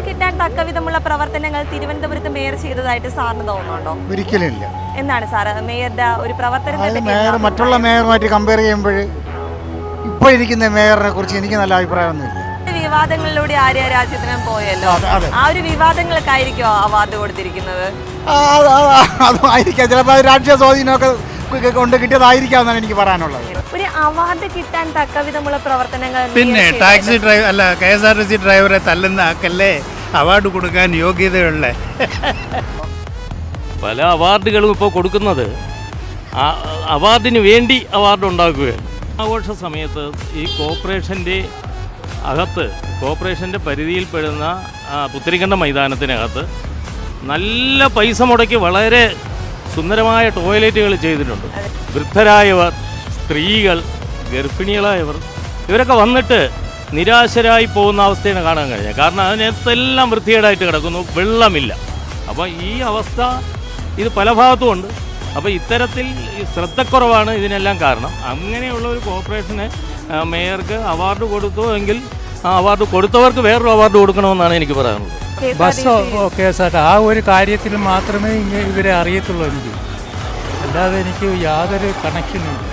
കിട്ടാൻ തക്കവിധമുള്ള പ്രവർത്തനങ്ങൾ തിരുവനന്തപുരത്ത് മേയർ ചെയ്തതായിട്ട് സാറിന് തോന്നുന്നുണ്ടോ? ഒരിക്കലും ഇല്ല. എന്താണ് സാറ് മേയറുടെ ഒരു പ്രവർത്തനത്തെ മേയർ മറ്റുള്ള മേയറുമായിട്ട് കമ്പയർ ചെയ്യുമ്പോൾ ഇപ്പോൾ ഇരിക്കുന്ന മേയറിനെ കുറിച്ച് എനിക്ക് നല്ല അഭിപ്രായമൊന്നുമില്ല. വിവാദങ്ങളിലൂടെ ആര്യ രാജ്യത്തിനും പോയല്ലോ, ആ ഒരു വിവാദങ്ങൾക്കായിരിക്കും അവാർഡ് കൊടുത്തിരിക്കുന്നത്. അതുമായിരിക്കാം, ചിലപ്പോൾ രാഷ്ട്രീയ സ്വാധീനമൊക്കെ കൊണ്ട് കിട്ടിയതായിരിക്കാം എന്നാണ് എനിക്ക് പറയാനുള്ളത്. ഒരു അവാർഡ് കിട്ടാൻ തക്കവിധമുള്ള പ്രവർത്തനങ്ങൾ പിന്നെ ടാക്സി ഡ്രൈവർ അല്ല KSRTC ഡ്രൈവറെ തല്ലുന്ന ആക്കല്ലേ അവാർഡ് കൊടുക്കാൻ യോഗ്യതയുള്ള. പല അവാർഡുകളും ഇപ്പോൾ കൊടുക്കുന്നത് അവാർഡിന് വേണ്ടി അവാർഡ് ഉണ്ടാക്കുകയാണ്. ആഘോഷ സമയത്ത് ഈ കോർപ്പറേഷൻ്റെ അകത്ത്, കോർപ്പറേഷൻ്റെ പരിധിയിൽപ്പെടുന്ന പുത്തരിക്കണ്ടം മൈതാനത്തിനകത്ത് നല്ല പൈസ മുടക്കി വളരെ സുന്ദരമായ ടോയ്ലറ്റുകൾ ചെയ്തിട്ടുണ്ട്. വൃദ്ധരായവർ, സ്ത്രീകൾ, ഗർഭിണികളായവർ ഇവരൊക്കെ വന്നിട്ട് നിരാശരായി പോകുന്ന അവസ്ഥയാണ് കാണാൻ കഴിഞ്ഞത്. കാരണം അതിനകത്തെല്ലാം വൃത്തികേടായിട്ട് കിടക്കുന്നു, വെള്ളമില്ല. അപ്പോൾ ഈ അവസ്ഥ ഇത് പല ഭാഗത്തും ഉണ്ട്. അപ്പോൾ ഇത്തരത്തിൽ ശ്രദ്ധക്കുറവാണ് ഇതിനെല്ലാം കാരണം. അങ്ങനെയുള്ള ഒരു കോർപ്പറേഷന് മേയർക്ക് അവാർഡ് കൊടുത്തു എങ്കിൽ ആ അവാർഡ് കൊടുത്തവർക്ക് വേറൊരു അവാർഡ് കൊടുക്കണമെന്നാണ് എനിക്ക് പറയാനുള്ളത്. ബസ് KSRTC ആ ഒരു കാര്യത്തിൽ മാത്രമേ ഇവരെ അറിയത്തുള്ളൂ എനിക്ക്, അല്ലാതെ എനിക്ക് യാതൊരു കണക്ഷനും ഇല്ല.